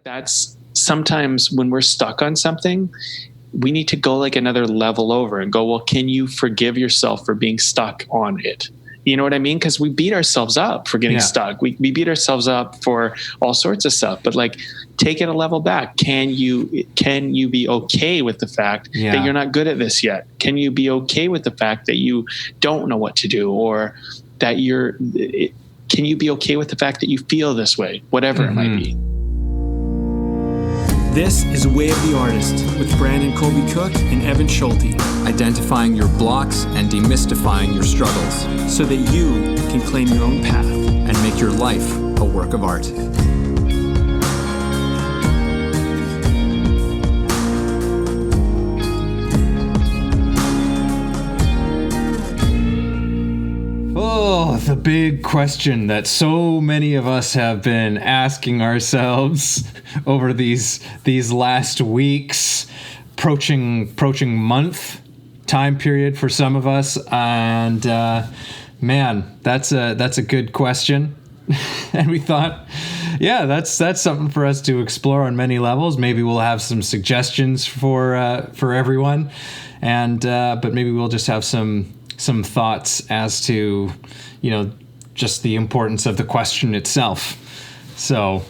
that's sometimes when we're stuck on something, we need to go like another level over and go, well, can you forgive yourself for being stuck on it? You know what I mean? Because we beat ourselves up for getting stuck. We beat ourselves up for all sorts of stuff. But like, take it a level back. Can you be okay with the fact that you're not good at this yet? Can you be okay with the fact that you don't know what to do, or that can you be okay with the fact that you feel this way, whatever it might be? This is Way of the Artist with Brandon Colby Cook and Evan Schulte. Identifying your blocks and demystifying your struggles so that you can claim your own path and make your life a work of art. Oh, the big question that so many of us have been asking ourselves over these last weeks, approaching month time period for some of us, and man, that's a good question. And we thought, that's something for us to explore on many levels. Maybe we'll have some suggestions for everyone, and but maybe we'll just have some thoughts as to, just the importance of the question itself. So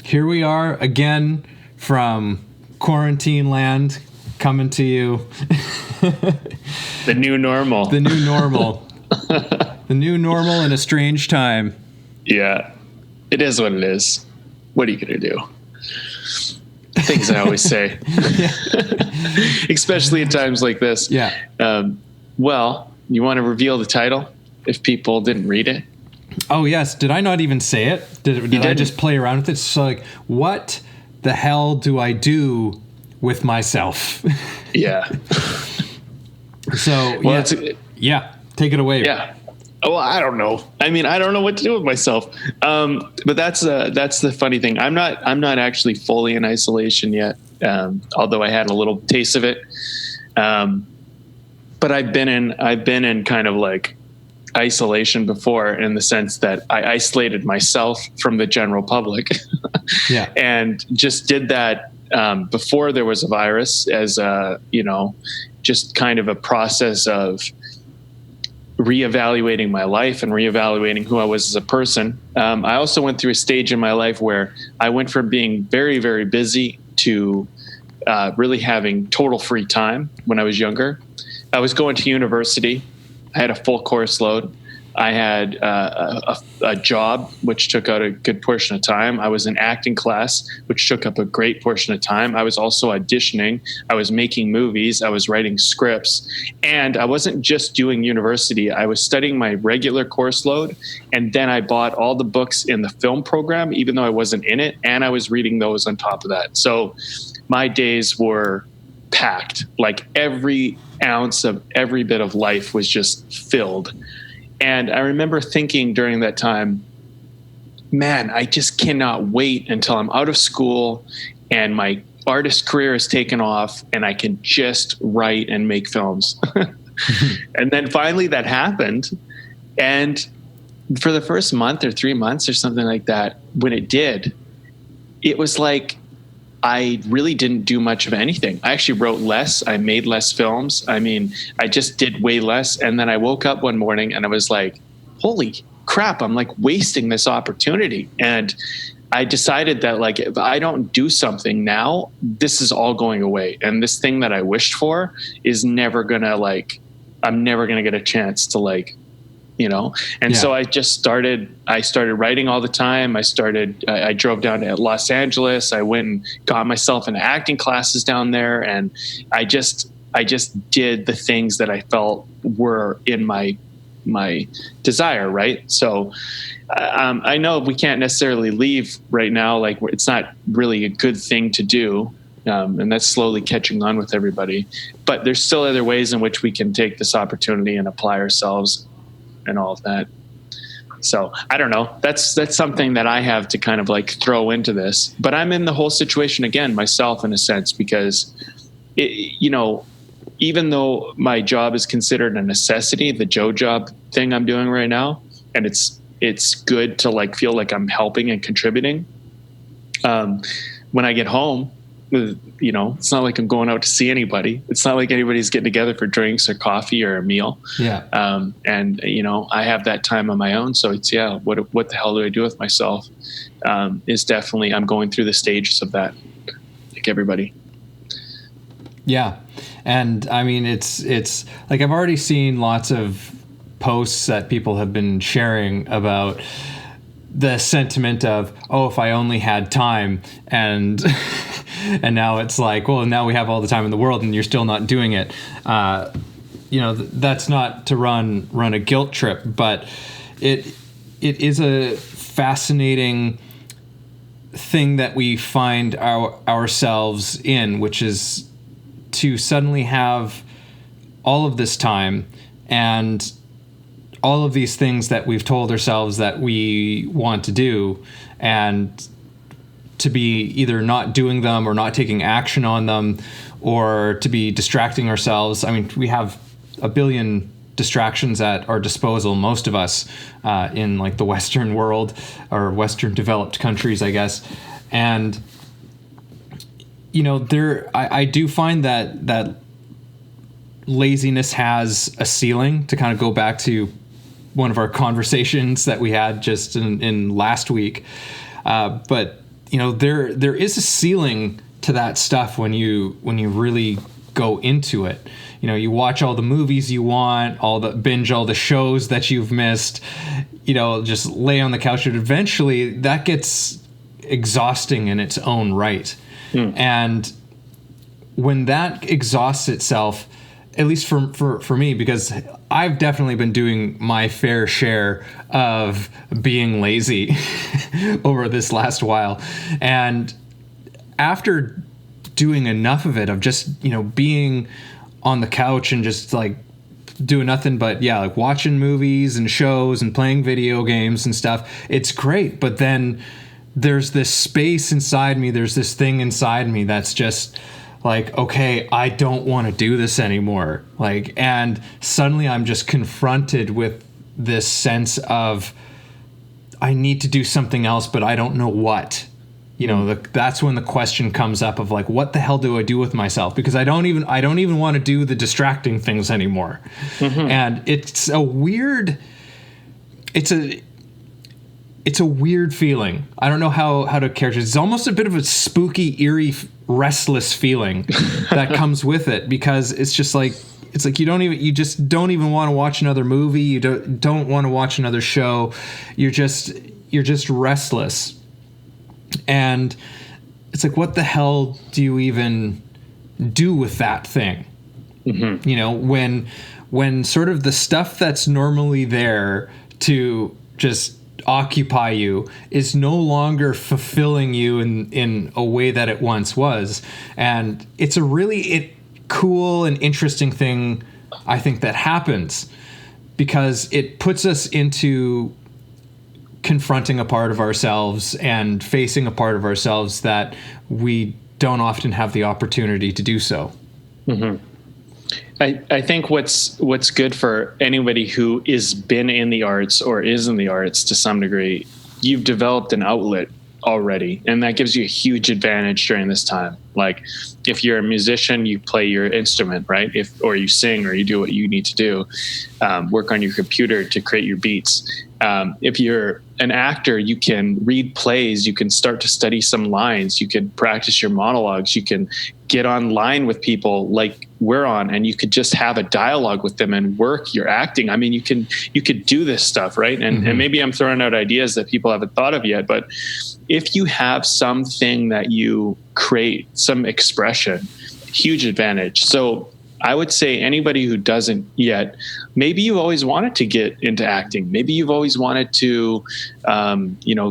here we are again from quarantine land, coming to you. The new normal. The new normal. The new normal in a strange time. Yeah, it is what it is. What are you going to do? Things I always say. Especially in times like this. Yeah. Well, you want to reveal the title if people didn't read it? Oh, yes. Did I not even say it? Did I just play around with it? So, like, what the hell do I do with myself? Yeah. So, well, take it away. Yeah. Oh, I don't know. I mean, I don't know what to do with myself. But that's the funny thing. I'm not actually fully in isolation yet. Although I had a little taste of it. But I've been in kind of like isolation before, in the sense that I isolated myself from the general public. And just did that before there was a virus, as just kind of a process of reevaluating my life and reevaluating who I was as a person. I also went through a stage in my life where I went from being very, very busy to really having total free time when I was younger. I was going to university. I had a full course load. I had a job, which took out a good portion of time. I was in acting class, which took up a great portion of time. I was also auditioning. I was making movies. I was writing scripts. And I wasn't just doing university. I was studying my regular course load. And then I bought all the books in the film program, even though I wasn't in it. And I was reading those on top of that. So my days were packed. Like every ounce of every bit of life was just filled. And I remember thinking during that time, man, I just cannot wait until I'm out of school and my artist career is taken off and I can just write and make films. And then finally that happened. And for the first month or 3 months or something like that, when it did, it was like I really didn't do much of anything. I actually wrote less. I made less films. I mean, I just did way less. And then I woke up one morning and I was like, holy crap, I'm like wasting this opportunity. And I decided that like, if I don't do something now, this is all going away. And this thing that I wished for is never gonna I'm never gonna get a chance to so I started writing all the time. I drove down to Los Angeles. I went and got myself into acting classes down there. And I just did the things that I felt were in my desire. Right. So I know we can't necessarily leave right now. Like it's not really a good thing to do. And that's slowly catching on with everybody, but there's still other ways in which we can take this opportunity and apply ourselves and all of that. So I don't know. That's something that I have to kind of like throw into this, but I'm in the whole situation again myself in a sense, because even though my job is considered a necessity, the Joe job thing I'm doing right now, and it's good to like feel like I'm helping and contributing. when I get home, it's not like I'm going out to see anybody. It's not like anybody's getting together for drinks or coffee or a meal. Yeah. And I have that time on my own. So it's, what the hell do I do with myself? Is definitely, I'm going through the stages of that, like everybody. Yeah. And I mean, it's like, I've already seen lots of posts that people have been sharing about the sentiment of, oh, if I only had time, and and now it's like, well, now we have all the time in the world and you're still not doing it. That's not to run a guilt trip, but it is a fascinating thing that we find ourselves in, which is to suddenly have all of this time and all of these things that we've told ourselves that we want to do, and to be either not doing them or not taking action on them, or to be distracting ourselves. I mean, we have a billion distractions at our disposal, most of us, in like the Western world or Western developed countries, I guess. And, I do find that laziness has a ceiling, to kind of go back to one of our conversations that we had just in last week. But there is a ceiling to that stuff when you really go into it. You watch all the movies you want, binge all the shows that you've missed, just lay on the couch, and eventually that gets exhausting in its own right. And when that exhausts itself, at least for me, because I've definitely been doing my fair share of being lazy over this last while. And after doing enough of it, of just, being on the couch and just like doing nothing but, like watching movies and shows and playing video games and stuff, it's great. But then there's this space inside me, there's this thing inside me that's just like, okay, I don't want to do this anymore. Like, and suddenly I'm just confronted with this sense of, I need to do something else, but I don't know what. That's when the question comes up of like, what the hell do I do with myself? Because I don't even want to do the distracting things anymore. Mm-hmm. And it's a weird feeling. I don't know how to characterize it. It's almost a bit of a spooky, eerie, restless feeling that comes with it, because it's just like, you just don't even want to watch another movie. You don't want to watch another show. You're just restless. And it's like, what the hell do you even do with that thing? Mm-hmm. When sort of the stuff that's normally there to just occupy you is no longer fulfilling you in a way that it once was. And it's a really cool and interesting thing, I think, that happens, because it puts us into confronting a part of ourselves and facing a part of ourselves that we don't often have the opportunity to do so. Mm-hmm. I think what's good for anybody who is been in the arts or is in the arts to some degree, you've developed an outlet already, and that gives you a huge advantage during this time. Like, if you're a musician, you play your instrument, right? Or you sing, or you do what you need to do, work on your computer to create your beats. If you're an actor, you can read plays, you can start to study some lines, you could practice your monologues, you can get online with people like we're on, and you could just have a dialogue with them and work your acting. I mean, you could do this stuff, right? And, mm-hmm. and maybe I'm throwing out ideas that people haven't thought of yet, but if you have something that you create, some expression, huge advantage. So I would say anybody who doesn't yet, maybe you've always wanted to get into acting. Maybe you've always wanted to,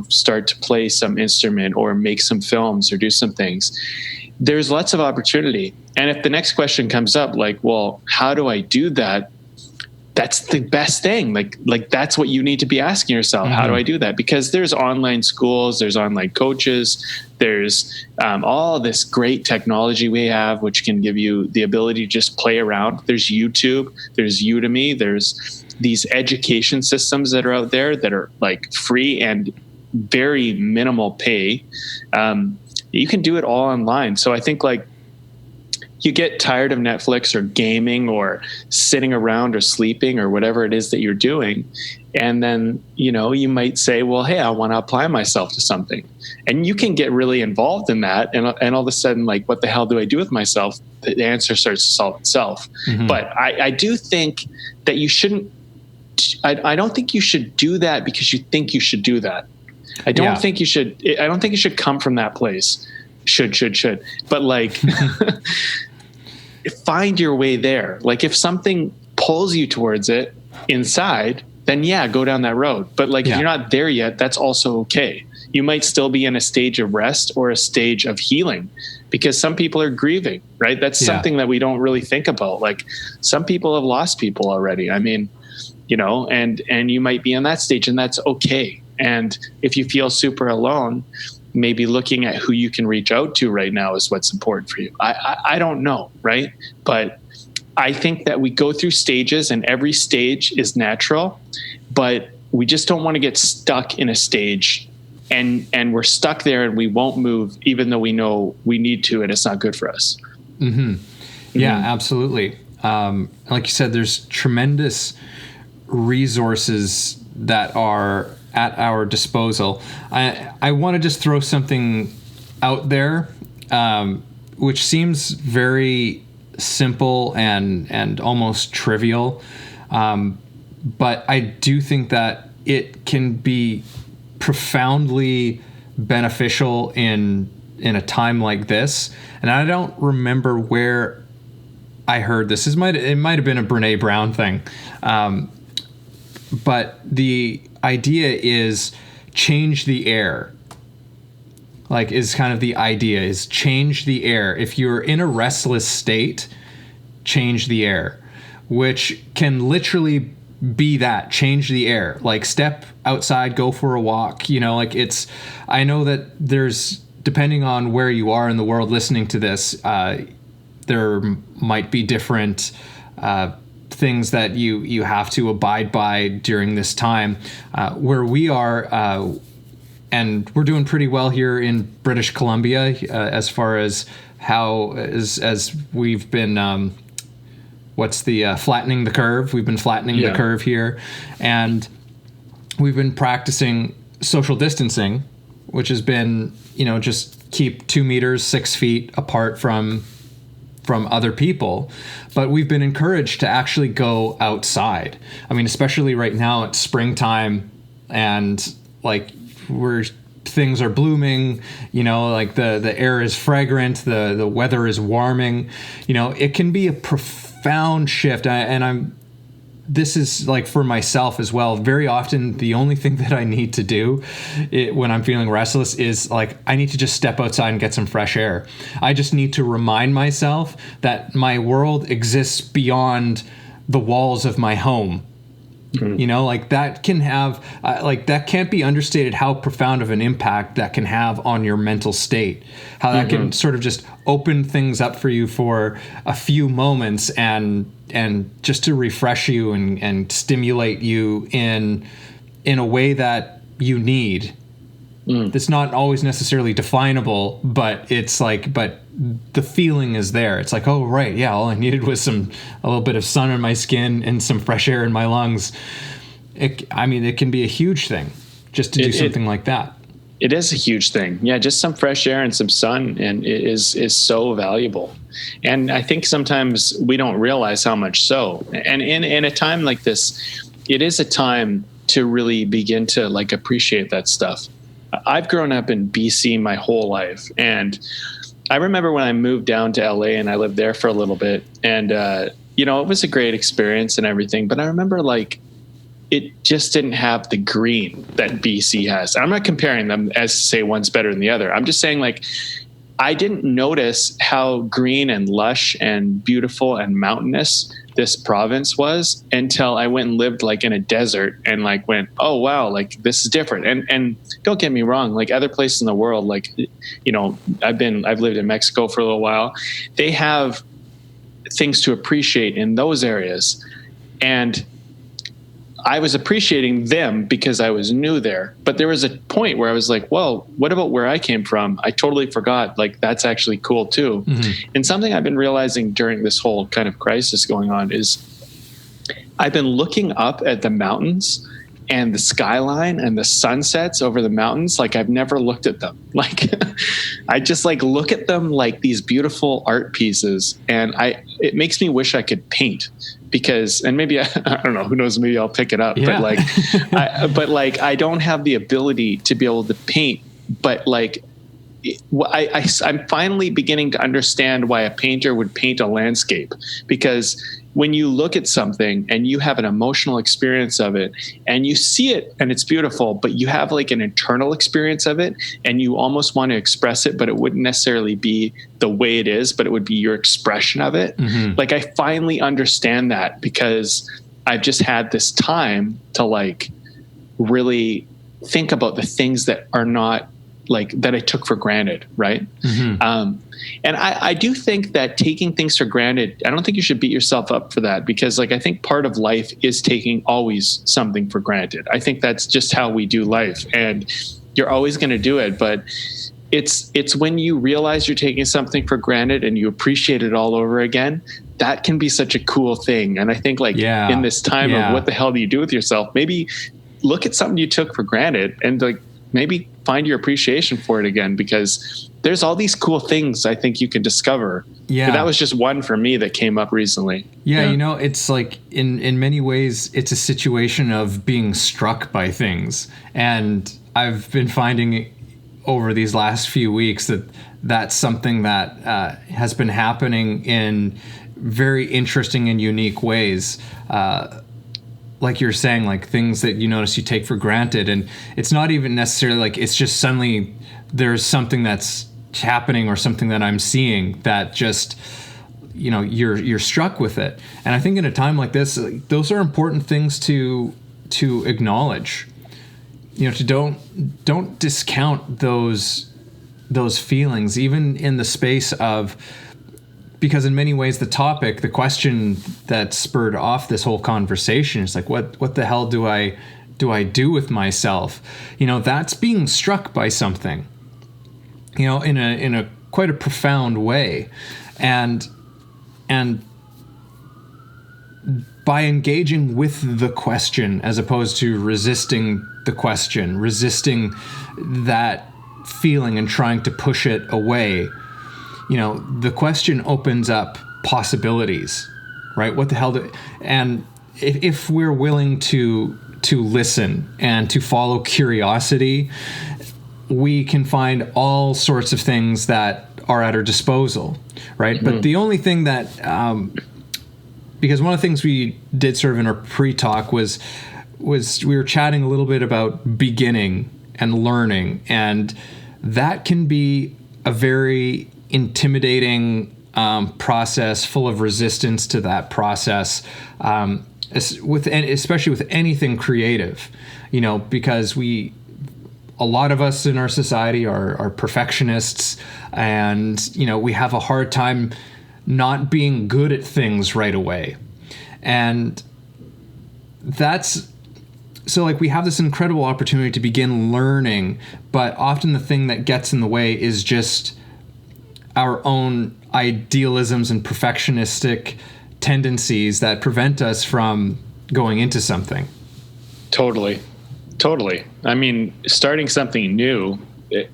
start to play some instrument or make some films or do some things. There's lots of opportunity. And if the next question comes up, like, well, how do I do that? That's the best thing. Like that's what you need to be asking yourself. Mm-hmm. How do I do that? Because there's online schools, there's online coaches, there's all this great technology we have, which can give you the ability to just play around. There's YouTube, there's Udemy, there's these education systems that are out there that are like free and very minimal pay. You can do it all online. So I think like you get tired of Netflix or gaming or sitting around or sleeping or whatever it is that you're doing. And then, you might say, well, hey, I want to apply myself to something. And you can get really involved in that. And all of a sudden, like, what the hell do I do with myself? The answer starts to solve itself. Mm-hmm. But I do think that you shouldn't, I don't think you should do that because you think you should do that. I don't think you should come from that place. Should. But like, find your way there. Like if something pulls you towards it inside, then go down that road. But like, if you're not there yet, that's also okay. You might still be in a stage of rest or a stage of healing, because some people are grieving, right? That's something that we don't really think about. Like some people have lost people already. I mean, and you might be in that stage, and that's okay. And if you feel super alone, maybe looking at who you can reach out to right now is what's important for you. I don't know, right? But I think that we go through stages, and every stage is natural, but we just don't want to get stuck in a stage and we're stuck there and we won't move, even though we know we need to, and it's not good for us. Mm-hmm. Yeah, absolutely. Like you said, there's tremendous resources that are at our disposal. I want to just throw something out there, which seems very simple and almost trivial. But I do think that it can be profoundly beneficial in a time like this. And I don't remember where I heard this. It might have been a Brene Brown thing. But the idea is change the air. Like, is kind of the idea is change the air. If you're in a restless state, change the air, which can literally be that, change the air. Like step outside, go for a walk, like I know that there's, depending on where you are in the world listening to this, there might be different things that you have to abide by during this time. Where we are, and we're doing pretty well here in British Columbia, as far as how as we've been flattening the curve. We've been flattening the curve here, and we've been practicing social distancing, which has been, just keep 2 meters, 6 feet apart from other people. But we've been encouraged to actually go outside. I mean, especially right now it's springtime, and like things are blooming, like the air is fragrant, the weather is warming, it can be a profound shift. This is like for myself as well. Very often the only thing that I need to do when I'm feeling restless is like, I need to just step outside and get some fresh air. I just need to remind myself that my world exists beyond the walls of my home. Like that can have, that can't be understated how profound of an impact that can have on your mental state, how that can sort of just open things up for you for a few moments and just to refresh you and stimulate you in a way that you need. It's not always necessarily definable, but the feeling is there. It's like, oh, right. Yeah. All I needed was a little bit of sun on my skin and some fresh air in my lungs. It can be a huge thing just to do something like that. It is a huge thing. Yeah. Just some fresh air and some sun, and it is so valuable. And I think sometimes we don't realize how much so. And in a time like this, it is a time to really begin to like appreciate that stuff. I've grown up in BC my whole life, and I remember when I moved down to LA and I lived there for a little bit, and it was a great experience and everything, but I remember like it just didn't have the green that BC has. I'm not comparing them as to say one's better than the other. I'm just saying like I didn't notice how green and lush and beautiful and mountainous this province was until I went and lived like in a desert and like went, oh wow, like this is different. And don't get me wrong, like other places in the world, like, I've lived in Mexico for a little while. They have things to appreciate in those areas. And I was appreciating them because I was new there. But there was a point where I was like, well, what about where I came from? I totally forgot. Like, that's actually cool too. And something I've been realizing during this whole kind of crisis going on is I've been looking up at the mountains and the skyline and the sunsets over the mountains. Like, I've never looked at them. Like, I just like look at them like these beautiful art pieces. And it makes me wish I could paint. Because, and maybe I don't know, who knows, maybe I'll pick it up, Yeah. but like, I don't have the ability to be able to paint, but like, I'm finally beginning to understand why a painter would paint a landscape, because when you look at something and you have an emotional experience of it and you see it and it's beautiful, but you have like an internal experience of it and you almost want to express it, but it wouldn't necessarily be the way it is, but it would be your expression of it. Like, I finally understand that because I've just had this time to like really think about the things that are not like that I took for granted. Right. And I do think that taking things for granted, I don't think you should beat yourself up for that, because like, I think part of life is taking always something for granted. I think that's just how we do life, and you're always going to do it. But it's when you realize you're taking something for granted and you appreciate it all over again, that can be such a cool thing. And I think like in this time of what the hell do you do with yourself, maybe look at something you took for granted and like maybe find your appreciation for it again, because there's all these cool things I think you can discover. Yeah. But that was just one for me that came up recently. Yeah. You know, it's like in many ways, it's a situation of being struck by things. And I've been finding over these last few weeks that that's something that has been happening in very interesting and unique ways. Like you're saying, like things that you notice you take for granted. And it's not even necessarily like it's just suddenly there's something that's happening or something that I'm seeing that just, you know, you're struck with it. And I think in a time like this, those are important things to acknowledge. You know, to don't discount those feelings, even in the space of, because in many ways the question that spurred off this whole conversation is like, what the hell do I do with myself? You know, that's being struck by something, you know, in a quite a profound way. And by engaging with the question as opposed to resisting the question, resisting that feeling and trying to push it away, you know, the question opens up possibilities, right? What the hell and if we're willing to listen and to follow curiosity, we can find all sorts of things that are at our disposal, right? Mm-hmm. But the only thing that, because one of the things we did sort of in our pre-talk was we were chatting a little bit about beginning and learning, and that can be a very intimidating process, full of resistance to that process, especially with anything creative, you know, because a lot of us in our society are perfectionists, and, you know, we have a hard time not being good at things right away. And so like we have this incredible opportunity to begin learning, but often the thing that gets in the way is just our own idealisms and perfectionistic tendencies that prevent us from going into something. Totally. I mean, starting something new,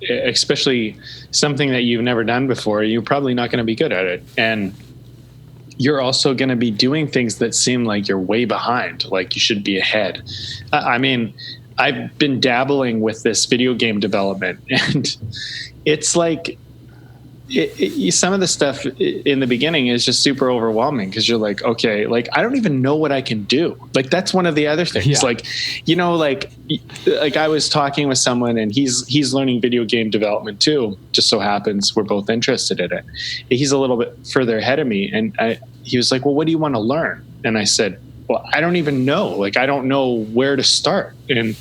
especially something that you've never done before, you're probably not going to be good at it. And you're also going to be doing things that seem like you're way behind, like you should be ahead. I mean, I've been dabbling with this video game development, and it's like, some of the stuff in the beginning is just super overwhelming, because you're like, okay, like I don't even know what I can do. Like that's one of the other things. Yeah. Like, you know, like I was talking with someone, and he's learning video game development too. Just so happens we're both interested in it. He's a little bit further ahead of me, and he was like, well, what do you want to learn? And I said, well, I don't even know. Like I don't know where to start. And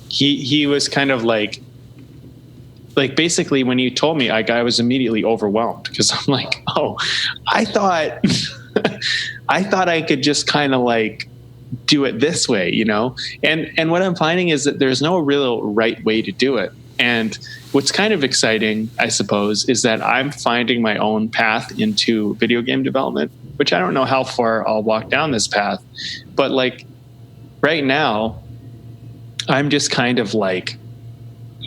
he was kind of like basically when he told me, I was immediately overwhelmed, because I'm like, oh, I thought I could just kind of like do it this way, and what I'm finding is that there's no real right way to do it. And what's kind of exciting, I suppose, is that I'm finding my own path into video game development, which I don't know how far I'll walk down this path, but like right now I'm just kind of like,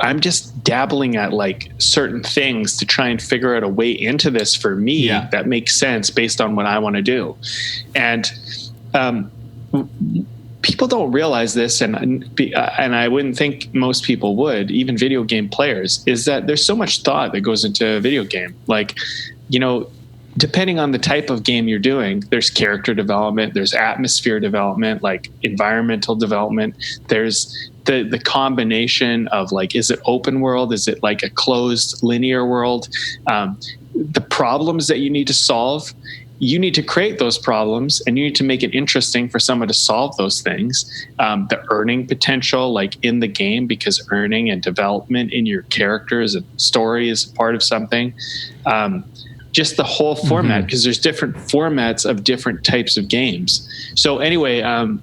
I'm just dabbling at like certain things to try and figure out a way into this for me that makes sense based on what I want to do. And people don't realize this, and I wouldn't think most people would, even video game players, is that there's so much thought that goes into a video game. Like, depending on the type of game you're doing, there's character development, there's atmosphere development, like environmental development. There's the combination of like, is it open world? Is it like a closed linear world? The problems that you need to solve, you need to create those problems and you need to make it interesting for someone to solve those things. The earning potential, like in the game, because earning and development in your characters and story is part of something. Just the whole format, because there's different formats of different types of games. So anyway, I'm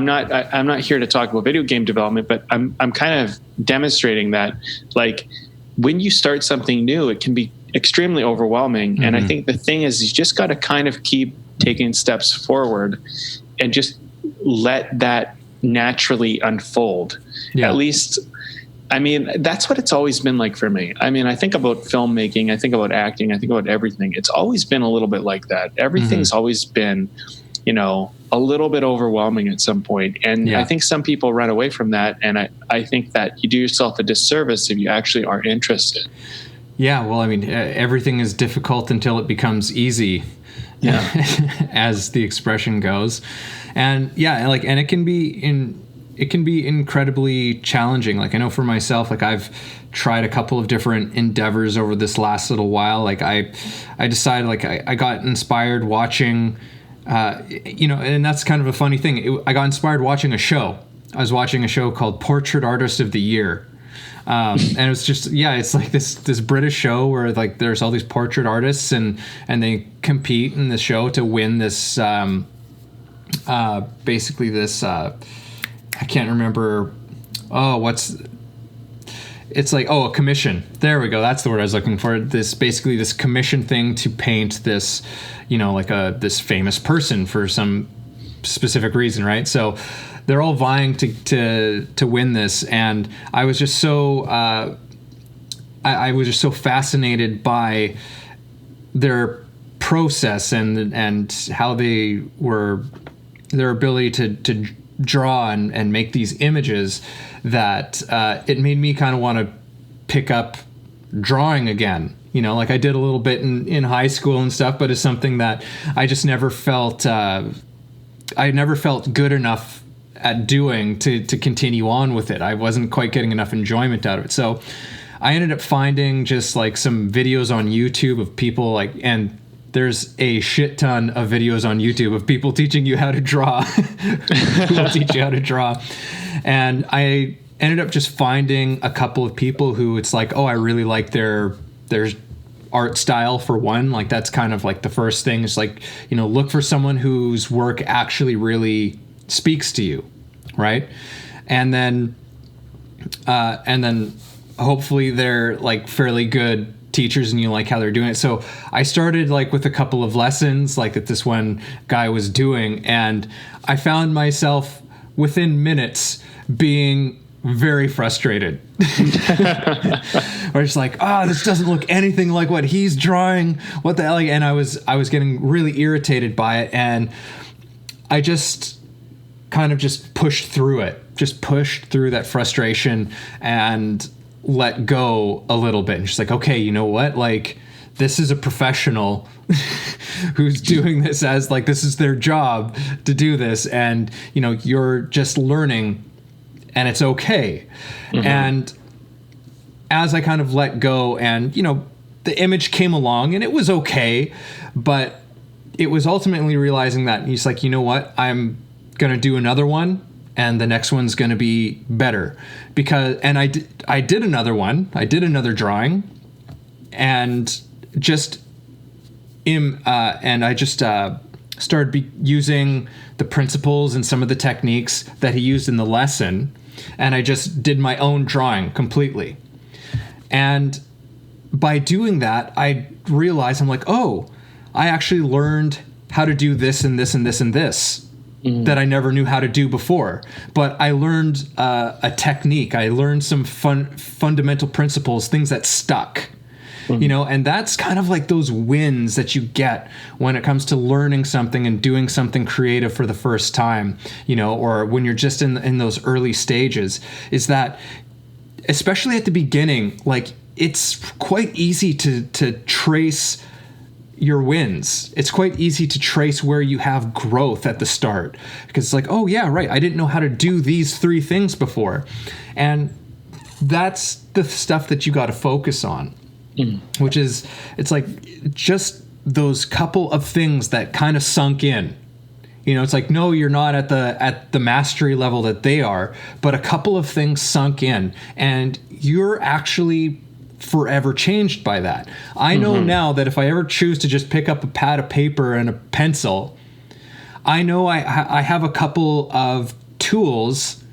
not here to talk about video game development, but I'm kind of demonstrating that, like, when you start something new, it can be extremely overwhelming. And I think the thing is, you just got to kind of keep taking steps forward and just let that naturally unfold. At least, I mean, that's what it's always been like for me. I mean, I think about filmmaking, I think about acting, I think about everything. It's always been a little bit like that. Everything's always been, a little bit overwhelming at some point. And I think some people run away from that. And I think that you do yourself a disservice if you actually aren't interested. Yeah, well, I mean, everything is difficult until it becomes easy, as the expression goes. And and it can be incredibly challenging. Like, I know for myself, like, I've tried a couple of different endeavors over this last little while. Like, I decided, like, I got inspired watching, and that's kind of a funny thing. I got inspired watching a show. I was watching a show called Portrait Artist of the Year. And it was just, it's like this British show where, like, there's all these portrait artists and they compete in the show to win this, basically this, I can't remember. It's like, a commission. There we go. That's the word I was looking for. This commission thing to paint this, this famous person for some specific reason, right? So they're all vying to win this, and I was just so I was just so fascinated by their process and how they were, their ability to draw and make these images, that it made me kind of want to pick up drawing again. Like I did a little bit in high school and stuff, but it's something that I just never felt I never felt good enough at doing to continue on with it. I wasn't quite getting enough enjoyment out of it. So I ended up finding just like some videos on YouTube of people and there's a shit ton of videos on YouTube of people teaching you how to draw. People teach you how to draw. And I ended up just finding a couple of people who it's like, I really like their art style for one. Like that's kind of like the first thing is like, look for someone whose work actually really speaks to you. Right. And then hopefully they're like fairly good teachers and you like how they're doing it. So I started like with a couple of lessons like that this one guy was doing, and I found myself within minutes being very frustrated. Or just like, this doesn't look anything like what he's drawing. What the hell? And I was getting really irritated by it, and I just kind of just pushed through it. Just pushed through that frustration and let go a little bit, and just like, okay, you know what? Like, this is a professional who's doing this as like, this is their job to do this. And, you're just learning and it's okay. Mm-hmm. And as I kind of let go and, the image came along and it was okay, but it was ultimately realizing that he's like, you know what? I'm going to do another one. And the next one's going to be better and I did another one. I did another drawing, and I started using the principles and some of the techniques that he used in the lesson, and I just did my own drawing completely. And by doing that, I realized, I'm like, oh, I actually learned how to do this and this and this and this that I never knew how to do before. But I learned a technique. I learned some fundamental principles, things that stuck. You know, and that's kind of like those wins that you get when it comes to learning something and doing something creative for the first time, you know, or when you're just in those early stages, is that, especially at the beginning, like, it's quite easy to trace your wins. It's quite easy to trace where you have growth at the start, because it's like, oh yeah, right, I didn't know how to do these 3 things before. And that's the stuff that you got to focus on. Which is, it's like just those couple of things that kind of sunk in. You know, it's like, no, you're not at the mastery level that they are, but a couple of things sunk in, and you're actually forever changed by that. I know now that if I ever choose to just pick up a pad of paper and a pencil, I know I have a couple of tools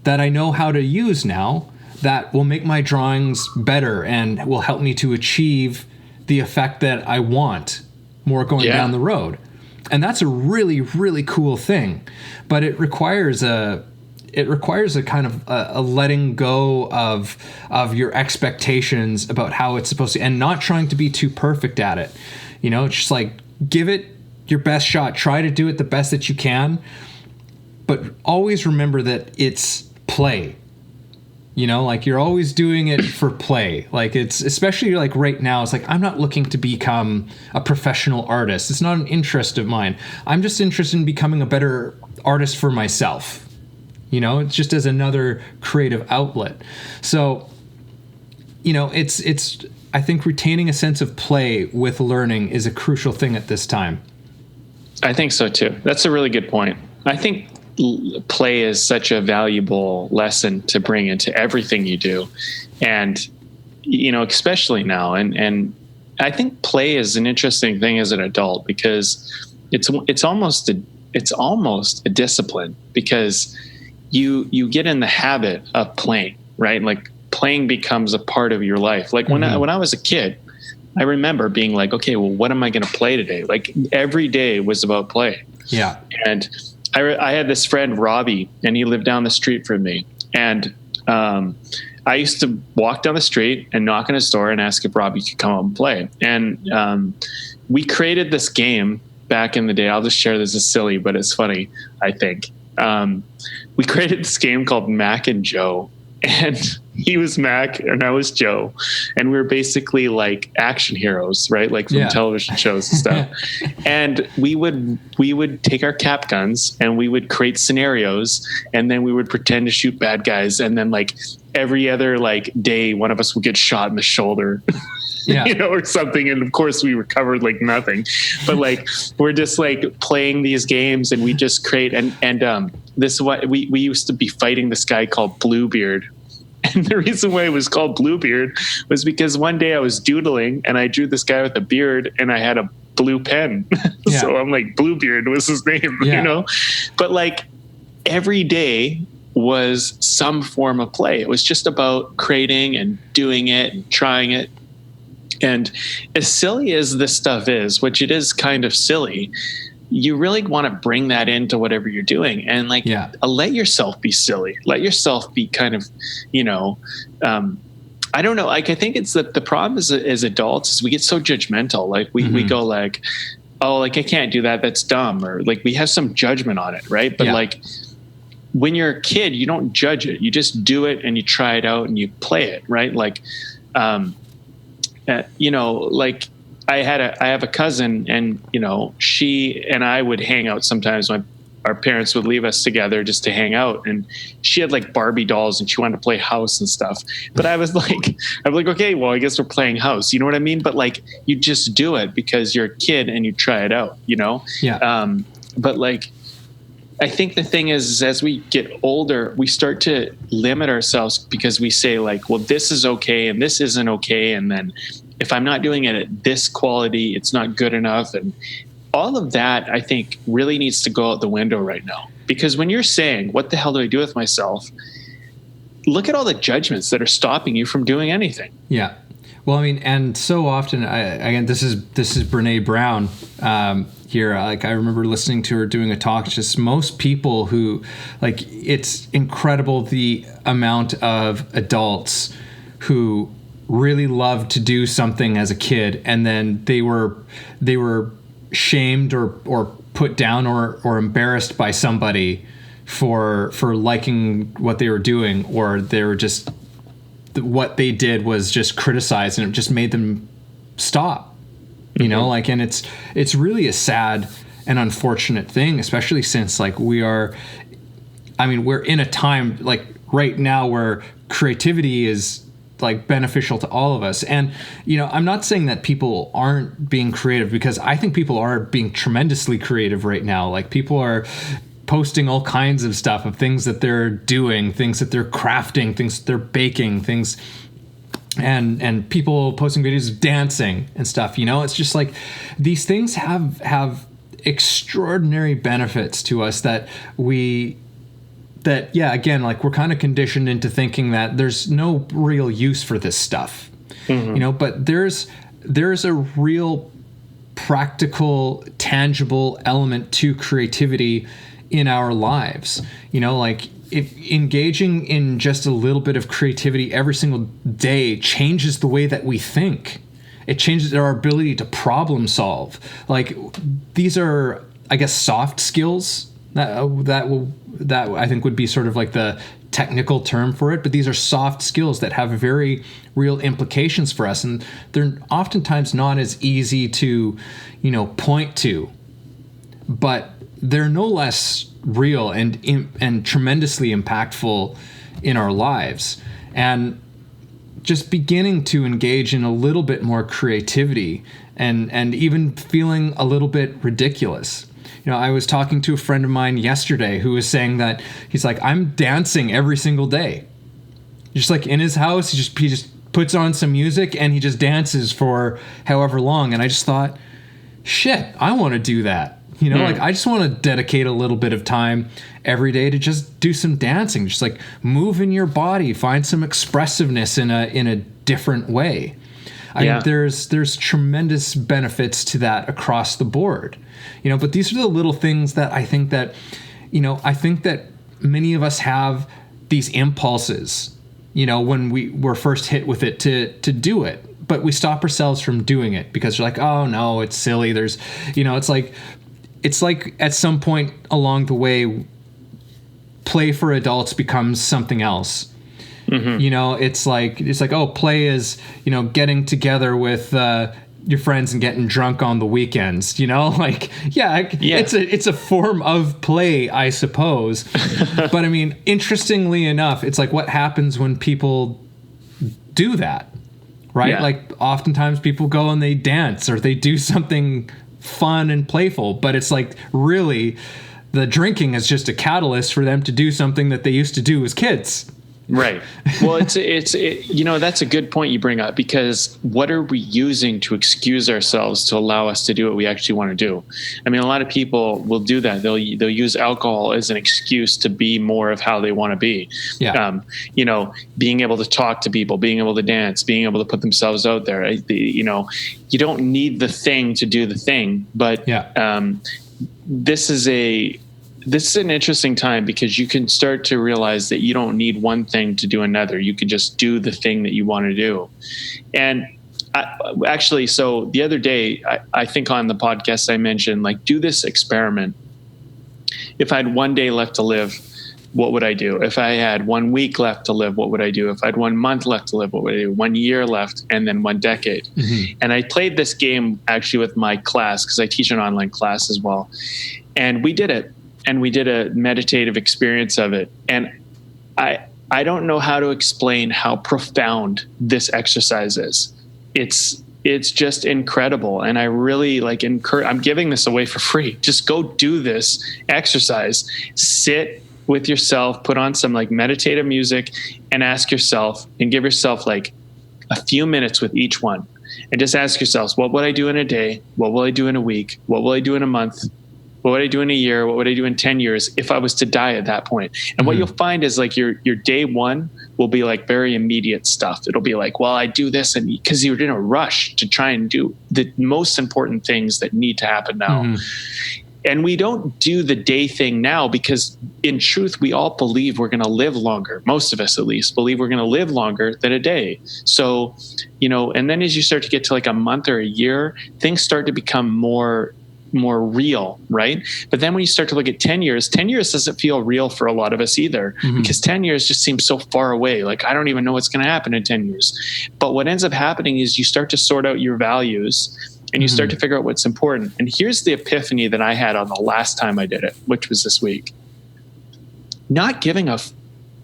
that I know how to use now that will make my drawings better and will help me to achieve the effect that I want more going down the road. And that's a really, really cool thing. But it requires a kind of a letting go of your expectations about how it's supposed to, and not trying to be too perfect at it. You know, it's just like, give it your best shot. Try to do it the best that you can. But always remember that it's play. You know, like, you're always doing it for play. Like, it's, especially like right now, it's like, I'm not looking to become a professional artist. It's not an interest of mine. I'm just interested in becoming a better artist for myself. You know, it's just as another creative outlet. So, you know, it's, I think retaining a sense of play with learning is a crucial thing at this time. I think so too. That's a really good point. I think play is such a valuable lesson to bring into everything you do. And, you know, especially now. And I think play is an interesting thing as an adult, because it's almost a discipline, because you get in the habit of playing, right? Like, playing becomes a part of your life. Like when I was a kid, I remember being like, okay, well, what am I going to play today? Like, every day was about play. Yeah. And I had this friend, Robbie, and he lived down the street from me. And I used to walk down the street and knock on his door and ask if Robbie could come up and play. And we created this game back in the day. I'll just share this. It's silly, but it's funny, I think. We created this game called Mac and Joe. And he was Mac and I was Joe. And we were basically like action heroes, right? Like from television shows and stuff. And we would take our cap guns and we would create scenarios, and then we would pretend to shoot bad guys. And then, like, every other like day, one of us would get shot in the shoulder. You know, or something. And of course we recovered like nothing, but like, we're just like playing these games, and we just create. And this is what we used to be fighting this guy called Bluebeard. And the reason why it was called Bluebeard was because one day I was doodling and I drew this guy with a beard and I had a blue pen. So I'm like, Bluebeard was his name, you know, but like, every day was some form of play. It was just about creating and doing it and trying it. And as silly as this stuff is, which it is kind of silly, you really want to bring that into whatever you're doing, and like, let yourself be silly. Let yourself be kind of, you know, I don't know. Like, I think it's that the problem is, as adults, is we get so judgmental. Like we go like, oh, like, I can't do that. That's dumb. Or like, we have some judgment on it. Right. But like, when you're a kid, you don't judge it. You just do it and you try it out and you play it. Right. Like, you know, like, I have a cousin, and, you know, she and I would hang out sometimes when our parents would leave us together just to hang out. And she had like Barbie dolls and she wanted to play house and stuff. But I'm like, okay, well, I guess we're playing house. You know what I mean? But like, you just do it because you're a kid and you try it out, you know? But like, I think the thing is as we get older, we start to limit ourselves because we say like, well, this is okay and this isn't okay. And then if I'm not doing it at this quality, it's not good enough. And all of that, I think, really needs to go out the window right now. Because when you're saying, what the hell do I do with myself? Look at all the judgments that are stopping you from doing anything. Yeah. Well, I mean, and so often, again, this is Brene Brown here. Like, I remember listening to her doing a talk. Just most people who, like, it's incredible the amount of adults who really loved to do something as a kid, and then they were shamed or put down or embarrassed by somebody for liking what they were doing, or they were just, what they did was just criticized, and it just made them stop, you know, like, and it's really a sad and unfortunate thing, especially since, like, we're in a time like right now where creativity is like beneficial to all of us. And, you know, I'm not saying that people aren't being creative, because I think people are being tremendously creative right now. Like, people are posting all kinds of stuff of things that they're doing, things that they're crafting, things that they're baking, things, and people posting videos of dancing and stuff. You know, it's just like these things have extraordinary benefits to us again, like, we're kind of conditioned into thinking that there's no real use for this stuff, you know, but there's a real practical, tangible element to creativity in our lives. You know, like, if engaging in just a little bit of creativity every single day changes the way that we think. It changes our ability to problem solve. Like, these are, I guess, soft skills that I think would be sort of like the technical term for it, but these are soft skills that have very real implications for us, and they're oftentimes not as easy to, you know, point to, but they're no less real and tremendously impactful in our lives. And just beginning to engage in a little bit more creativity and even feeling a little bit ridiculous. You know, I was talking to a friend of mine yesterday who was saying that he's like, I'm dancing every single day. Just like in his house, he just puts on some music and he just dances for however long. And I just thought, shit, I want to do that. You know, like, I just want to dedicate a little bit of time every day to just do some dancing, just like moving your body, find some expressiveness in a different way. I mean, there's tremendous benefits to that across the board, you know, but these are the little things that I think that many of us have these impulses, you know, when we were first hit with it to do it, but we stop ourselves from doing it because you're like, oh no, it's silly. There's, you know, it's like at some point along the way, play for adults becomes something else. You know, it's like, oh, play is, you know, getting together with your friends and getting drunk on the weekends, you know, like, it's a form of play, I suppose. But I mean, interestingly enough, it's like, what happens when people do that, right? Yeah. Like, oftentimes people go and they dance or they do something fun and playful, but it's like, really, the drinking is just a catalyst for them to do something that they used to do as kids. Right. Well, it's you know, that's a good point you bring up, because what are we using to excuse ourselves to allow us to do what we actually want to do? I mean, a lot of people will do that. They'll use alcohol as an excuse to be more of how they want to be. Yeah. You know, being able to talk to people, being able to dance, being able to put themselves out there. You know, you don't need the thing to do the thing, but this is an interesting time, because you can start to realize that you don't need one thing to do another. You can just do the thing that you want to do. And actually, so the other day, I think on the podcast I mentioned, like, do this experiment. If I had one day left to live, what would I do? If I had 1 week left to live, what would I do? If I had 1 month left to live, what would I do? 1 year left, and then 1 decade. Mm-hmm. And I played this game actually with my class, because I teach an online class as well. And we did it. And we did a meditative experience of it. And I don't know how to explain how profound this exercise is. It's just incredible. And I really I'm giving this away for free. Just go do this exercise. Sit with yourself, put on some like meditative music, and ask yourself and give yourself like a few minutes with each one. and just ask yourselves, what would I do in a day? What will I do in a week? What will I do in a month? What would I do in a year? What would I do in 10 years if I was to die at that point? And what you'll find is like your day one will be like very immediate stuff. It'll be like, well, I do this, and because you're in a rush to try and do the most important things that need to happen now. And we don't do the day thing now because in truth, we all believe we're going to live longer. Most of us, at least, believe we're going to live longer than a day. So, and then as you start to get to like a month or a year, things start to become more real, right? But then when you start to look at 10 years doesn't feel real for a lot of us either, because 10 years just seems so far away. Like, I don't even know what's going to happen in 10 years. But what ends up happening is you start to sort out your values and you start to figure out what's important. And here's the epiphany that I had on the last time I did it, which was this week. Not giving a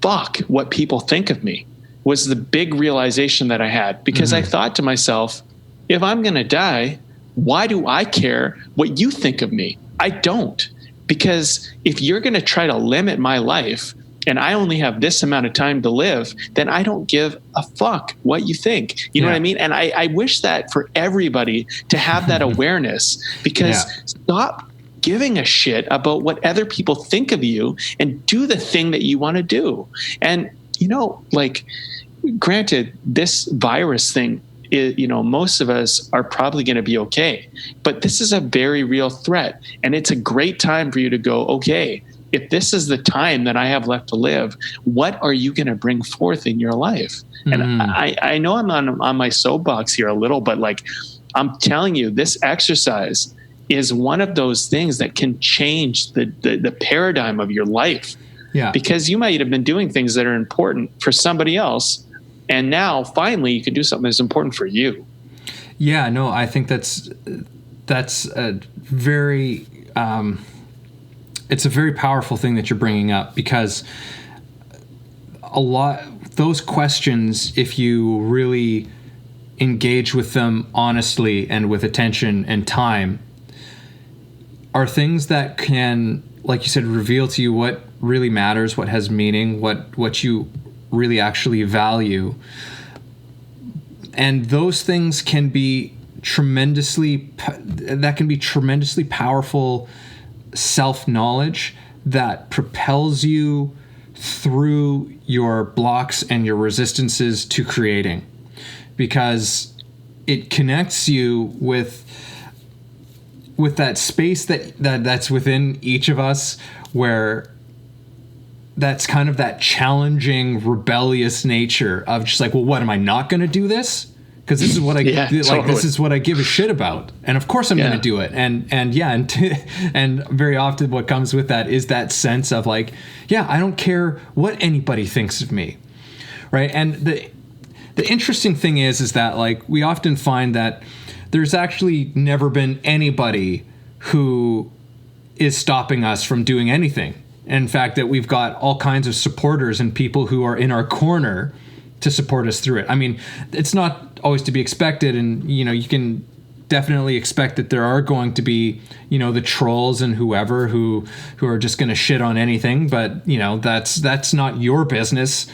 fuck what people think of me was the big realization that I had, because I thought to myself, if I'm going to die, why do I care what you think of me? I don't. Because if you're going to try to limit my life and I only have this amount of time to live, then I don't give a fuck what you think. You know what I mean? And I wish that for everybody to have that awareness, because stop giving a shit about what other people think of you and do the thing that you want to do. And, like, granted, this virus thing, most of us are probably going to be okay, but this is a very real threat. And it's a great time for you to go, okay, if this is the time that I have left to live, what are you going to bring forth in your life? And I know I'm on my soapbox here a little, but like, I'm telling you, this exercise is one of those things that can change the paradigm of your life. Yeah. Because you might have been doing things that are important for somebody else, and now finally you can do something that's important for you. Yeah, no, I think that's a very it's a very powerful thing that you're bringing up, because those questions, if you really engage with them honestly and with attention and time, are things that can, like you said, reveal to you what really matters, what has meaning, what you really actually value. And those things can be tremendously powerful self-knowledge that propels you through your blocks and your resistances to creating, because it connects you with that space that's within each of us, where that's kind of that challenging, rebellious nature of just like, well, what, am I not going to do this? Because this is what this is what I give a shit about, and of course I'm going to do it. And very often what comes with that is that sense of like, yeah, I don't care what anybody thinks of me, right? And the interesting thing is that like we often find that there's actually never been anybody who is stopping us from doing anything. In fact, that we've got all kinds of supporters and people who are in our corner to support us through it. I mean, it's not always to be expected, and you can definitely expect that there are going to be the trolls and whoever who are just going to shit on anything, but that's not your business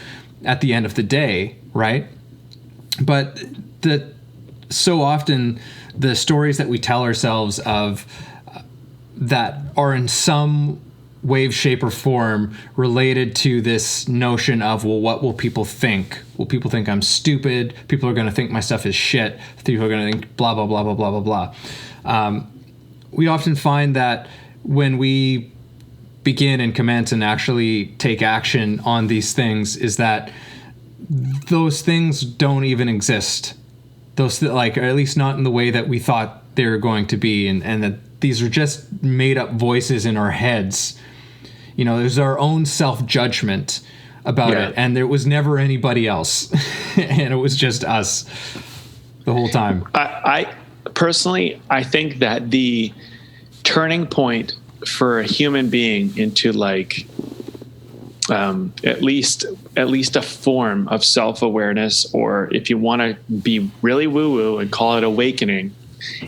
at the end of the day, right? But so often the stories that we tell ourselves of that are in some way, shape, or form related to this notion of, well, what will people think? Will people think I'm stupid? People are going to think my stuff is shit. People are going to think blah, blah, blah, blah, blah, blah, blah. We often find that when we begin and commence and actually take action on these things, is that those things don't even exist. Or at least not in the way that we thought they were going to be, and that these are just made up voices in our heads. There's our own self-judgment about it, and there was never anybody else, and it was just us the whole time. I personally, I think that the turning point for a human being into like at least a form of self-awareness, or if you want to be really woo-woo and call it awakening,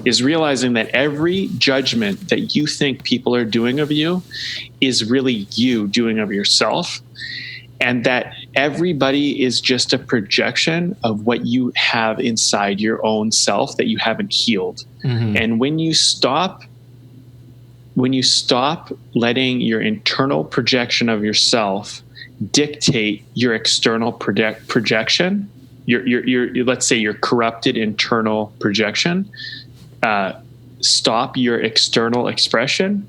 is realizing that every judgment that you think people are doing of you is really you doing of yourself. and that everybody is just a projection of what you have inside your own self that you haven't healed. And when you stop letting your internal projection of yourself dictate your external projection, your let's say your corrupted internal projection, stop your external expression,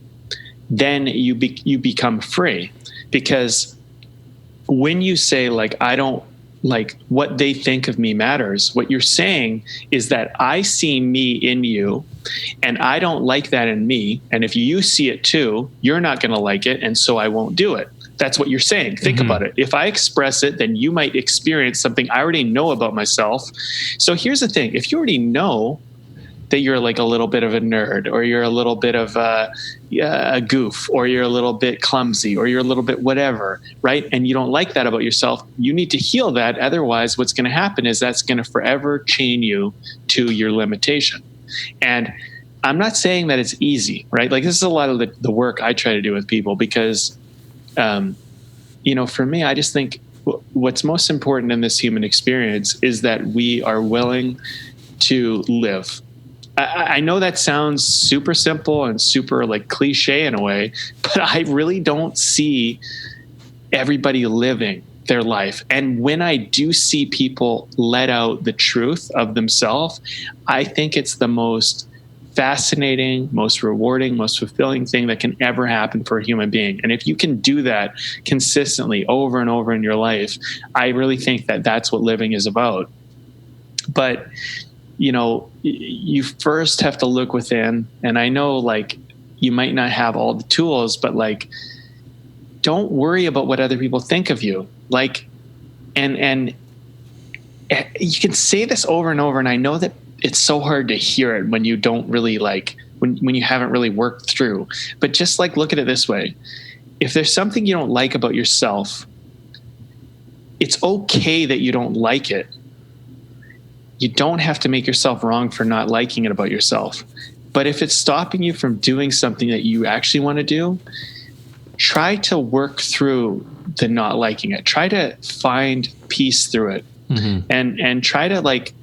then you become free. Because when you say, like, I don't, like, what they think of me matters, what you're saying is that I see me in you and I don't like that in me. And if you see it too, you're not going to like it. And so I won't do it. That's what you're saying. Think about it. If I express it, then you might experience something I already know about myself. So here's the thing. If you already know that you're like a little bit of a nerd, or you're a little bit of a goof, or you're a little bit clumsy, or you're a little bit whatever, right? And you don't like that about yourself, you need to heal that. Otherwise, what's going to happen is that's going to forever chain you to your limitation. And I'm not saying that it's easy, right? Like, this is a lot of the work I try to do with people, because, for me, I just think what's most important in this human experience is that we are willing to live. I know that sounds super simple and super like cliche in a way, but I really don't see everybody living their life. And when I do see people let out the truth of themselves, I think it's the most fascinating, most rewarding, most fulfilling thing that can ever happen for a human being. And if you can do that consistently over and over in your life, I really think that that's what living is about. But you first have to look within. And I know, like, you might not have all the tools, but like, don't worry about what other people think of you. Like, and you can say this over and over. And I know that it's so hard to hear it when you don't really when you haven't really worked through, but just like, look at it this way. If there's something you don't like about yourself, it's okay that you don't like it. You don't have to make yourself wrong for not liking it about yourself. But if it's stopping you from doing something that you actually want to do, try to work through the not liking it. Try to find peace through it. And try to like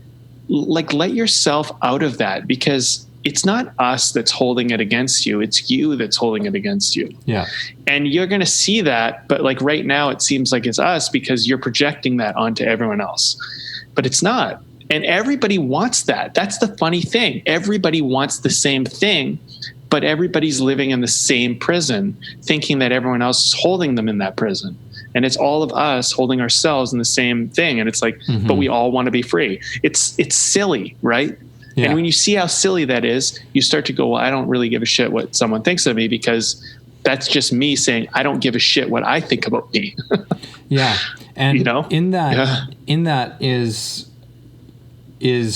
let yourself out of that, because it's not us that's holding it against you. It's you that's holding it against you. Yeah. And you're going to see that. But like right now, it seems like it's us because you're projecting that onto everyone else. But it's not. And everybody wants that. That's the funny thing. Everybody wants the same thing, but everybody's living in the same prison, thinking that everyone else is holding them in that prison. And it's all of us holding ourselves in the same thing. And it's like, but we all want to be free. It's silly, right? Yeah. And when you see how silly that is, you start to go, well, I don't really give a shit what someone thinks of me, because that's just me saying, I don't give a shit what I think about me. Yeah. And in that is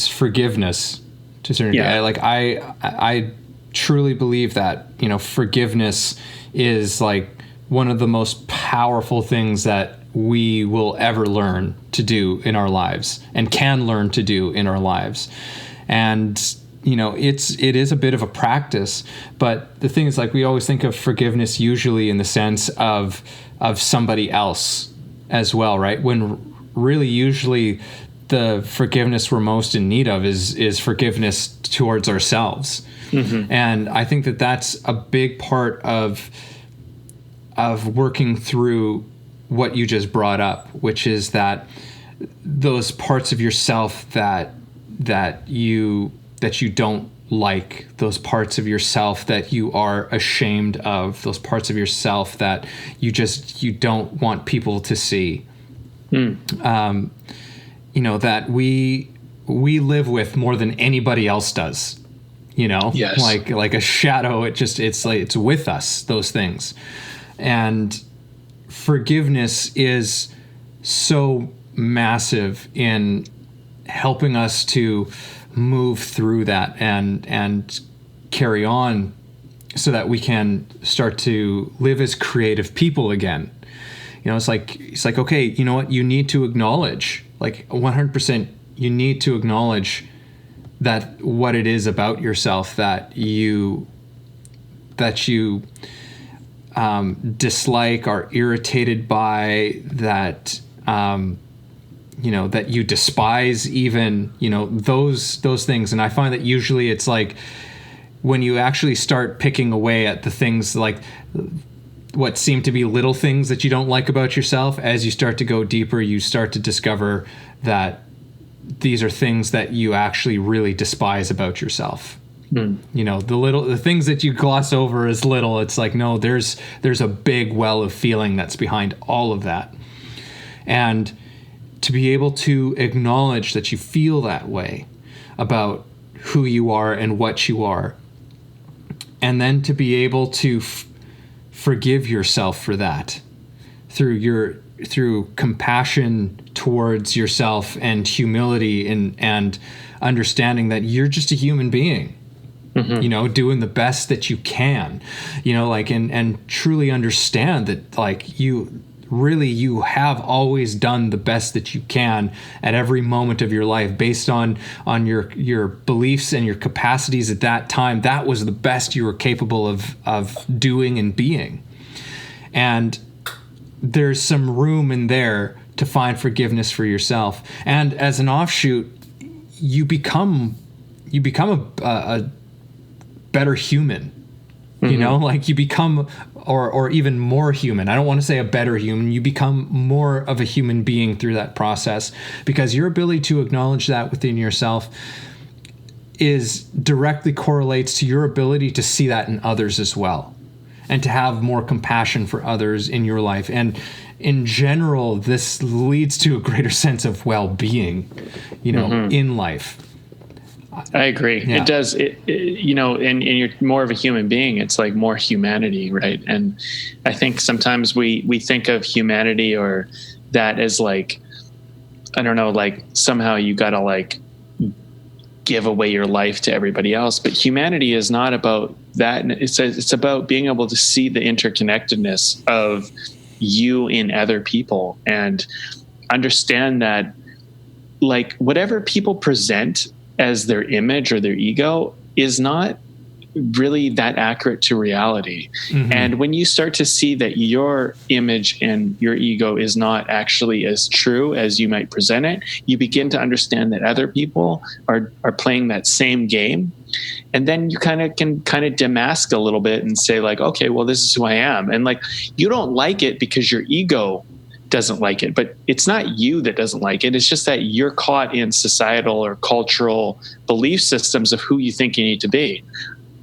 forgiveness to a certain degree. Like I truly believe that, forgiveness is like one of the most powerful things that we will ever learn to do in our lives and can learn to do in our lives. And, it is a bit of a practice, but the thing is, like, we always think of forgiveness usually in the sense of somebody else as well, right? When really usually the forgiveness we're most in need of is forgiveness towards ourselves. And I think that that's a big part of working through what you just brought up, which is that those parts of yourself that you don't like, those parts of yourself that you are ashamed of, those parts of yourself that you don't want people to see. That we live with more than anybody else does, yes. like a shadow. It's with us, those things. And forgiveness is so massive in helping us to move through that and carry on so that we can start to live as creative people again. It's like, okay, you know what? You need to acknowledge, like 100%, you need to acknowledge that what it is about yourself that you dislike, are irritated by, that that you despise, even, those things. And I find that usually it's like when you actually start picking away at the things, like what seem to be little things that you don't like about yourself, as you start to go deeper, you start to discover that these are things that you actually really despise about yourself. The things that you gloss over as little, it's like, no, there's a big well of feeling that's behind all of that. And to be able to acknowledge that you feel that way about who you are and what you are, and then to be able to forgive yourself for that through compassion towards yourself and humility, and understanding that you're just a human being, doing the best that you can, and truly understand that, like, you have always done the best that you can at every moment of your life, based on your beliefs and your capacities at that time. That was the best you were capable of doing and being. And there's some room in there to find forgiveness for yourself. And as an offshoot, you become a better human. Like you become, or even more human. I don't want to say a better human. You become more of a human being through that process, because your ability to acknowledge that within yourself is directly correlates to your ability to see that in others as well, and to have more compassion for others in your life. And in general, this leads to a greater sense of well-being, in life. I agree. Yeah. It does. And you're more of a human being. It's like more humanity, right? And I think sometimes we think of humanity, or that as like, I don't know, like somehow you got to like give away your life to everybody else. But humanity is not about that. It's about being able to see the interconnectedness of you in other people, and understand that, like, whatever people present as their image or their ego is not really that accurate to reality. And when you start to see that your image and your ego is not actually as true as you might present it, you begin to understand that other people are playing that same game. And then you can demask a little bit and say, like, okay, well, this is who I am. And like, you don't like it because your ego doesn't like it, but it's not you that doesn't like it. It's just that you're caught in societal or cultural belief systems of who you think you need to be.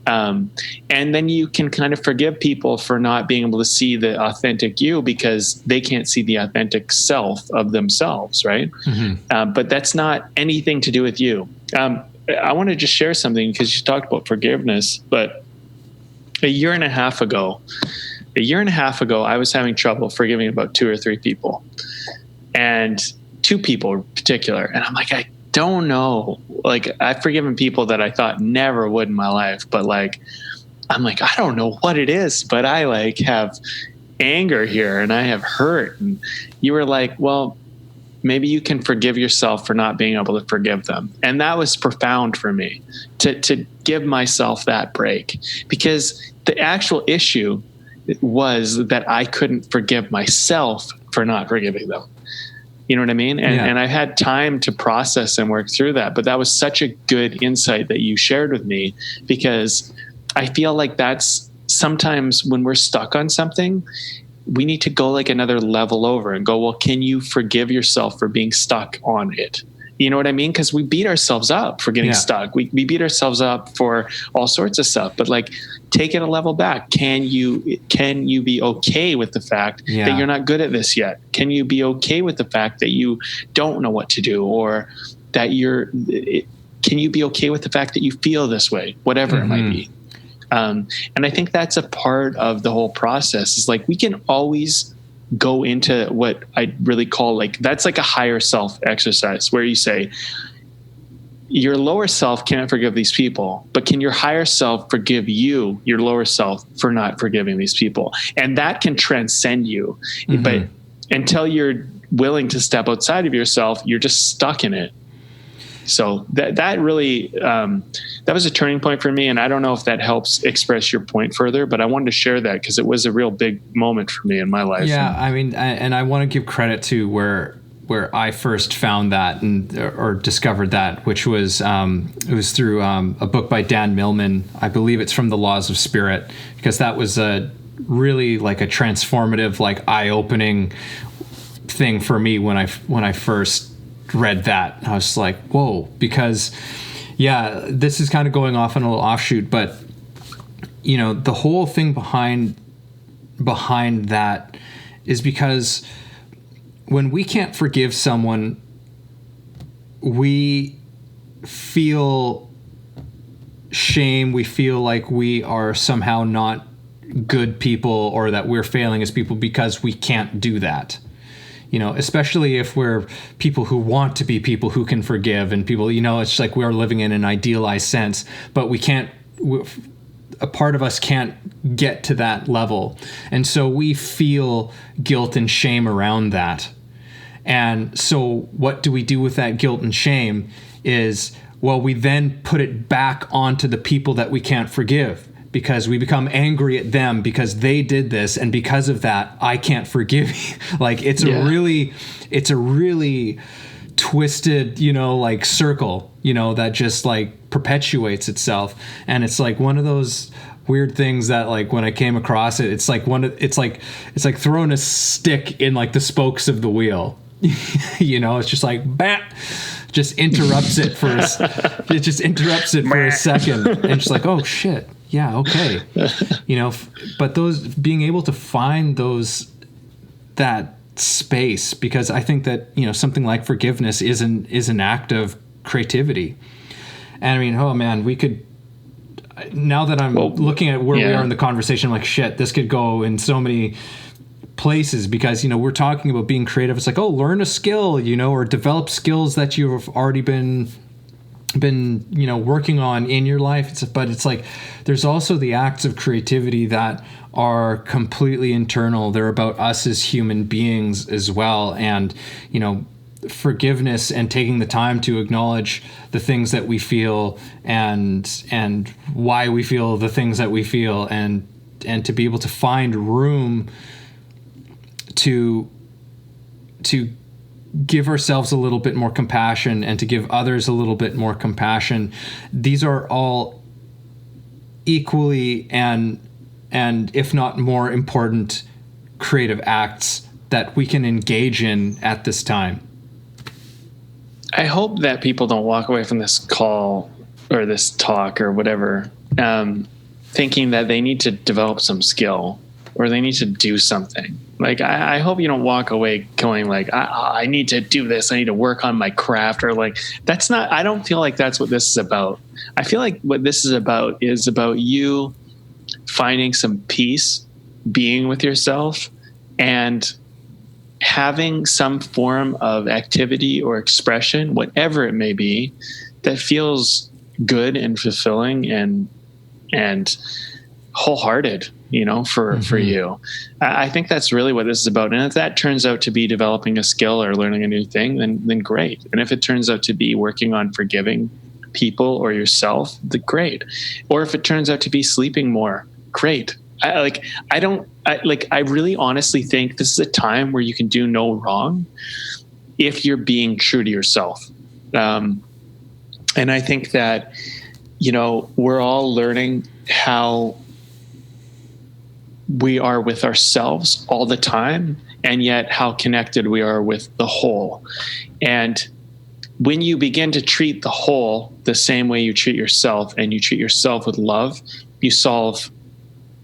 And then you can kind of forgive people for not being able to see the authentic you, because they can't see the authentic self of themselves, right? But that's not anything to do with you. I want to just share something, because you talked about forgiveness, but a year and a half ago, I was having trouble forgiving about 2 or 3 people, and 2 people in particular. And I'm like, I don't know. Like, I've forgiven people that I thought never would in my life, but like, I'm like, I don't know what it is, but I like have anger here and I have hurt. And you were like, well, maybe you can forgive yourself for not being able to forgive them. And that was profound for me, to give myself that break, because the actual issue was that I couldn't forgive myself for not forgiving them. You know what I mean? And I had time to process and work through that. But that was such a good insight that you shared with me, because I feel like that's sometimes when we're stuck on something, we need to go like another level over and go, well, can you forgive yourself for being stuck on it? You know what I mean? Because we beat ourselves up for getting stuck. We beat ourselves up for all sorts of stuff. But like, take it a level back. Can you be okay with the fact that you're not good at this yet? Can you be okay with the fact that you don't know what to do, or that can you be okay with the fact that you feel this way, whatever it might be? And I think that's a part of the whole process, is like, we can always go into what I really call, like, that's like a higher self exercise, where you say your lower self can't forgive these people, but can your higher self forgive you, your lower self, for not forgiving these people? And that can transcend you. But until you're willing to step outside of yourself, you're just stuck in it. So that really, that was a turning point for me. And I don't know if that helps express your point further, but I wanted to share that because it was a real big moment for me in my life. Yeah. I mean, and I want to give credit to where I first found that or discovered that, which was, it was through a book by Dan Millman. I believe it's from The Laws of Spirit, because that was really like a transformative, like eye-opening thing for me when I first read that. I was like, whoa, because this is kind of going off on a little offshoot, but the whole thing behind that is because when we can't forgive someone, we feel shame. We feel like we are somehow not good people, or that we're failing as people because we can't do that. Especially if we're people who want to be people who can forgive, and people, it's like we're living in an idealized sense, but we can't, a part of us can't get to that level. And so we feel guilt and shame around that. And so what do we do with that guilt and shame is, well, we then put it back onto the people that we can't forgive, because we become angry at them because they did this, and because of that, I can't forgive you. Like it's a really twisted, like circle, that just like perpetuates itself. And it's like one of those weird things that, like, when I came across it, it's like it's like throwing a stick in like the spokes of the wheel. It's just like just interrupts it for a second, and it's like, oh shit. Yeah. Okay. But those, being able to find that space, because I think that, something like forgiveness is an act of creativity. And I mean, oh man, we could, now that I'm looking at where we are in the conversation, I'm like, shit, this could go in so many places, because, we're talking about being creative. It's like, oh, learn a skill, or develop skills that you've already been working on in your life. But it's like there's also the acts of creativity that are completely internal. They're about us as human beings as well. And forgiveness and taking the time to acknowledge the things that we feel and why we feel the things that we feel, and to be able to find room to give ourselves a little bit more compassion, and to give others a little bit more compassion. These are all equally and if not more important creative acts that we can engage in at this time. I hope that people don't walk away from this call or this talk or whatever, thinking that they need to develop some skill or they need to do something. Like, I hope you don't walk away going like, I need to do this. I need to work on my craft, or like, that's not, I don't feel like that's what this is about. I feel like what this is about you finding some peace, being with yourself, and having some form of activity or expression, whatever it may be, that feels good and fulfilling and wholehearted, for you. I think that's really what this is about. And if that turns out to be developing a skill or learning a new thing, then great. And if it turns out to be working on forgiving people or yourself, then great. Or if it turns out to be sleeping more, great. I really honestly think this is a time where you can do no wrong if you're being true to yourself. And I think that, we're all learning how we are with ourselves all the time, and yet how connected we are with the whole. And when you begin to treat the whole the same way you treat yourself, and you treat yourself with love, you solve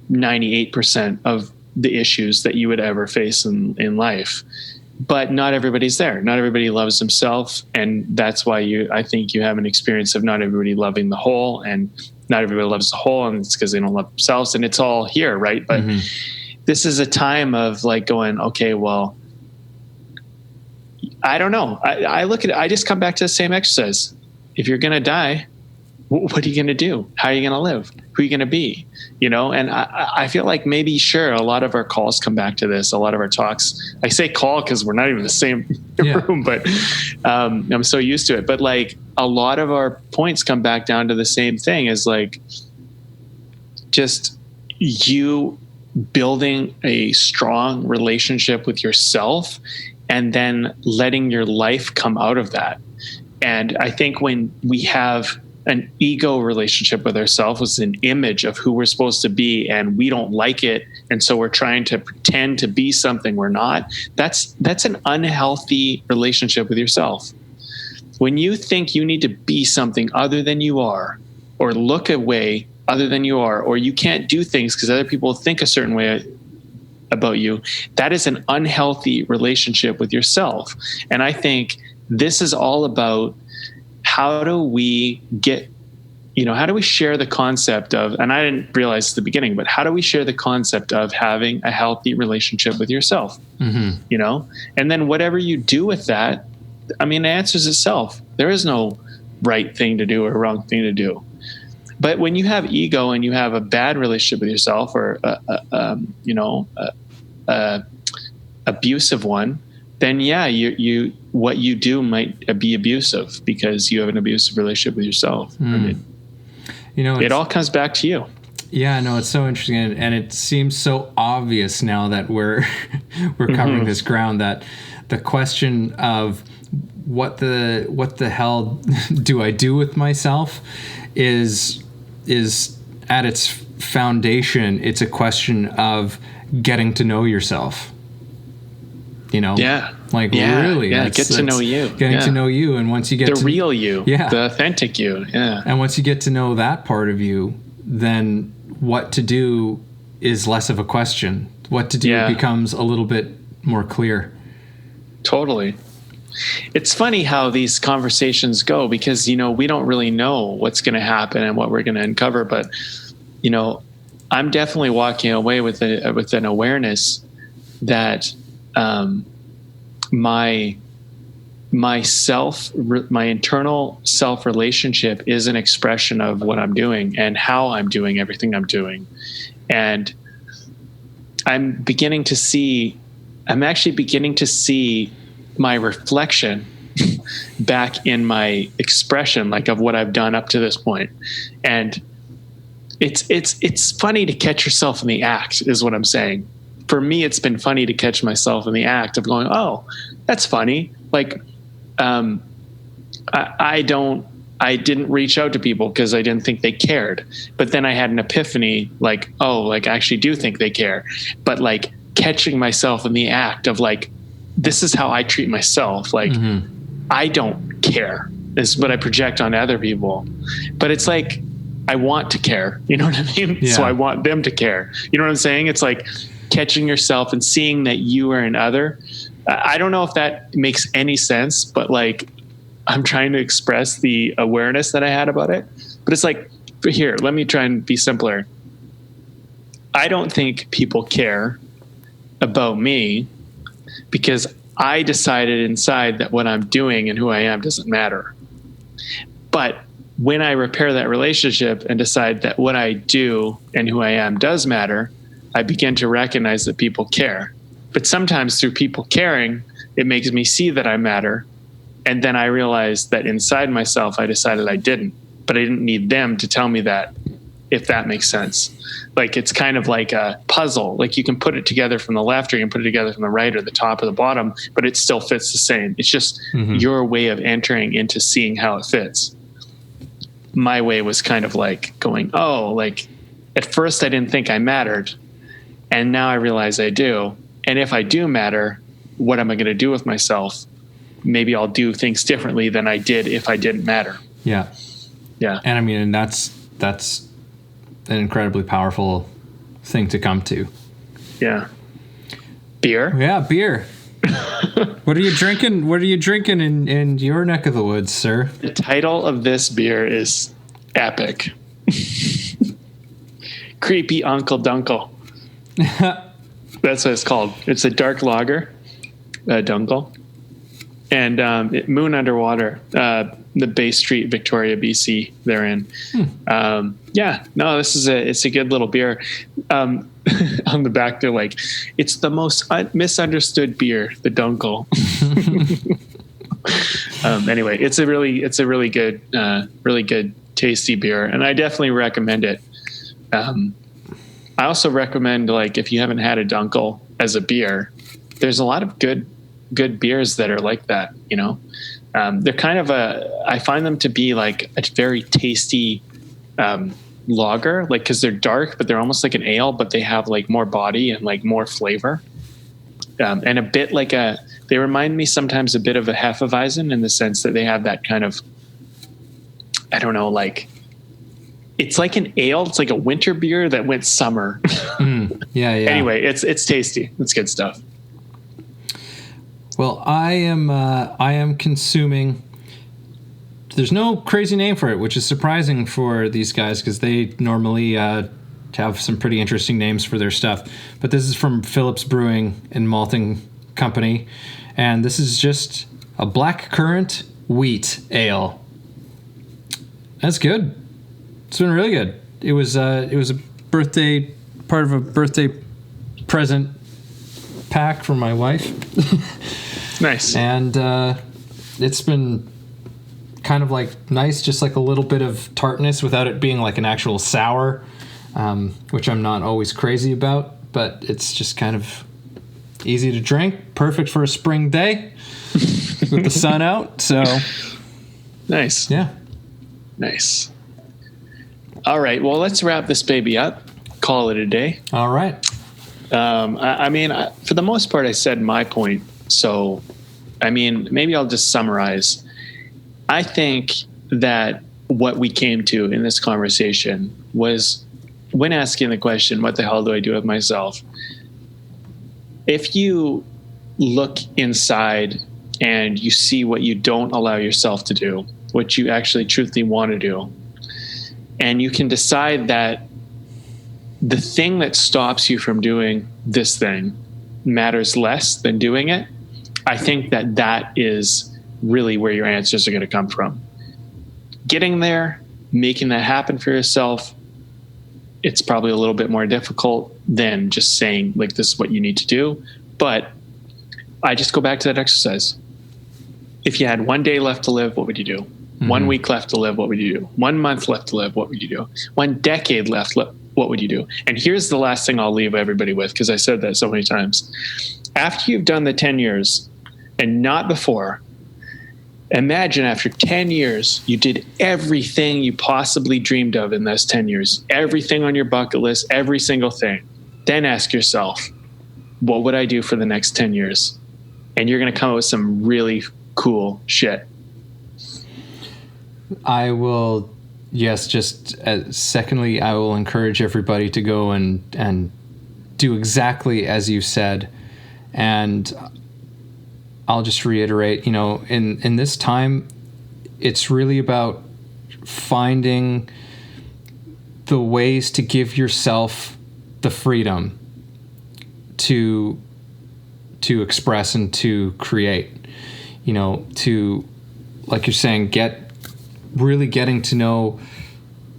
98% of the issues that you would ever face in life. But not everybody's there. Not everybody loves themselves. And that's why I think you have an experience of not everybody loving the whole, and not everybody loves the whole, and it's because they don't love themselves, and it's all here. Right. But this is a time of like going, okay, well, I don't know. I look at it. I just come back to the same exercise. If you're going to die, what are you going to do? How are you going to live? Who are you going to be? And I feel like maybe, sure, a lot of our calls come back to this. A lot of our talks, I say call because we're not even in the same room, but I'm so used to it. But like, a lot of our points come back down to the same thing, is like just you building a strong relationship with yourself and then letting your life come out of that. And I think when we have an ego relationship with ourselves, with an image of who we're supposed to be, and we don't like it, and so we're trying to pretend to be something we're not, that's an unhealthy relationship with yourself. When you think you need to be something other than you are, or look a way other than you are, or you can't do things because other people think a certain way about you, that is an unhealthy relationship with yourself. And I think this is all about, how do we get, how do we share the concept of, and I didn't realize at the beginning, but how do we share the concept of having a healthy relationship with yourself? And then whatever you do with that, I mean, it answers itself. There is no right thing to do or wrong thing to do. But when you have ego and you have a bad relationship with yourself, or abusive one, then you what you do might be abusive because you have an abusive relationship with yourself. I mean, it all comes back to you. Yeah, no, it's so interesting, and it seems so obvious now that we're covering this ground, that the question of what the hell do I do with myself is at its foundation, it's a question of getting to know yourself. Really, get to know you, getting to know you, and once you get the real you, the authentic you, and once you get to know that part of you, then what to do is less of a question. What to do becomes a little bit more clear. Totally. It's funny how these conversations go, because we don't really know what's going to happen and what we're going to uncover, but I'm definitely walking away with an awareness that my internal self relationship is an expression of what I'm doing and how I'm doing everything I'm doing. And I'm actually beginning to see my reflection back in my expression, like of what I've done up to this point. And it's funny to catch yourself in the act, is what I'm saying. For me, it's been funny to catch myself in the act of going, oh, that's funny. Like, I didn't reach out to people because I didn't think they cared. But then I had an epiphany, like, oh, like I actually do think they care. But like catching myself in the act of like, this is how I treat myself. Like, I don't care is what I project on other people. But it's like, I want to care. You know what I mean? Yeah. So I want them to care. You know what I'm saying? It's like catching yourself and seeing that you are an other. I don't know if that makes any sense, but like, I'm trying to express the awareness that I had about it. But it's like, here, let me try and be simpler. I don't think people care about me because I decided inside that what I'm doing and who I am doesn't matter. But when I repair that relationship and decide that what I do and who I am does matter, I begin to recognize that people care. But sometimes through people caring, it makes me see that I matter. And then I realized that inside myself, I decided I didn't. But I didn't need them to tell me that, if that makes sense. Like, it's kind of like a puzzle. Like, you can put it together from the left, or you can put it together from the right or the top or the bottom, but it still fits the same. It's just your way of entering into seeing how it fits. My way was kind of like going, oh, like at first I didn't think I mattered. And now I realize I do. And if I do matter, what am I going to do with myself? Maybe I'll do things differently than I did if I didn't matter. Yeah. Yeah. And I mean, and that's an incredibly powerful thing to come to. Yeah. Beer? Yeah, beer. What are you drinking? What are you drinking in your neck of the woods, sir? The title of this beer is epic. Creepy Uncle Dunkel. That's what it's called. It's a dark lager, Dunkel. And Moon Underwater, the Bay Street, Victoria, BC, they're in. It's a good little beer. On the back, they're like, it's the most misunderstood beer, the Dunkel. Anyway, it's a really good, tasty beer, and I definitely recommend it. I also recommend, like, if you haven't had a Dunkel as a beer, there's a lot of good beers that are like that. You know, they're kind of I find them to be like a very tasty lager, like, because they're dark, but they're almost like an ale, but they have like more body and like more flavor, and a bit like they remind me sometimes a bit of a Hefeweizen in the sense that they have that kind of, I don't know, like, it's like an ale. It's like a winter beer that went summer. Yeah. Anyway, it's tasty. It's good stuff. Well, I am consuming. There's no crazy name for it, which is surprising for these guys because they normally have some pretty interesting names for their stuff. But this is from Phillips Brewing and Malting Company, and this is just a black currant wheat ale. That's good. It's been really good. It was a part of a birthday present pack from my wife. Nice. And it's been kind of like nice, just like a little bit of tartness without it being like an actual sour, which I'm not always crazy about, but it's just kind of easy to drink, perfect for a spring day with the sun out. So nice. Yeah. Nice. All right. Well, let's wrap this baby up. Call it a day. All right. I mean, for the most part, I said my point. So, I mean, maybe I'll just summarize. I think that what we came to in this conversation was, when asking the question, what the hell do I do with myself? If you look inside and you see what you don't allow yourself to do, what you actually truthfully want to do, and you can decide that the thing that stops you from doing this thing matters less than doing it, I think that is really where your answers are going to come from. Getting there, making that happen for yourself, it's probably a little bit more difficult than just saying, like, this is what you need to do. But I just go back to that exercise. If you had 1 day left to live, what would you do? Mm-hmm. 1 week left to live, what would you do? 1 month left to live, what would you do? 1 decade left, what would you do? And here's the last thing I'll leave everybody with, because I said that so many times. After you've done the 10 years and not before, imagine after 10 years, you did everything you possibly dreamed of in those 10 years, everything on your bucket list, every single thing. Then ask yourself, what would I do for the next 10 years? And you're going to come up with some really cool shit. I will, yes, just secondly, I will encourage everybody to go and do exactly as you said. And I'll just reiterate, you know, in this time, it's really about finding the ways to give yourself the freedom to express and to create, you know, to, like you're saying, getting to know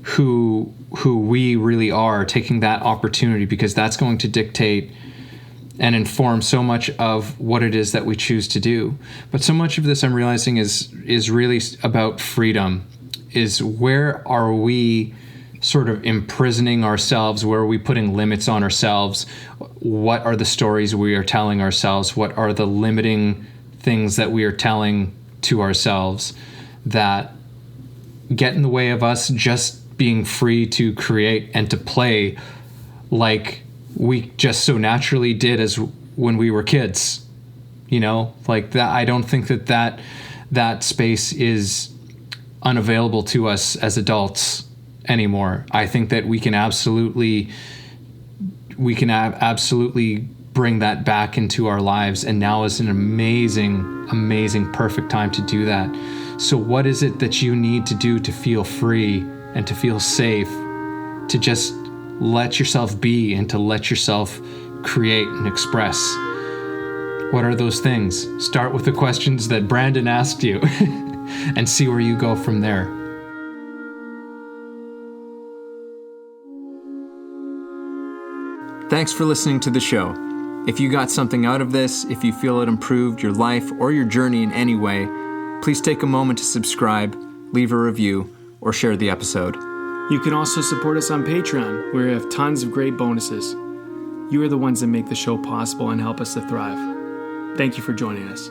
who we really are, taking that opportunity, because that's going to dictate and inform so much of what it is that we choose to do. But so much of this, I'm realizing, is really about freedom. Is where are we sort of imprisoning ourselves? Where are we putting limits on ourselves? What are the stories we are telling ourselves? What are the limiting things that we are telling to ourselves that get in the way of us just being free to create and to play like we just so naturally did as when we were kids, you know, like that. I don't think that space is unavailable to us as adults anymore. I think that we can absolutely bring that back into our lives. And now is an amazing, perfect time to do that. So what is it that you need to do to feel free and to feel safe, to just let yourself be and to let yourself create and express? What are those things? Start with the questions that Brandon asked you and see where you go from there. Thanks for listening to the show. If you got something out of this, if you feel it improved your life or your journey in any way, please take a moment to subscribe, leave a review, or share the episode. You can also support us on Patreon, where we have tons of great bonuses. You are the ones that make the show possible and help us to thrive. Thank you for joining us.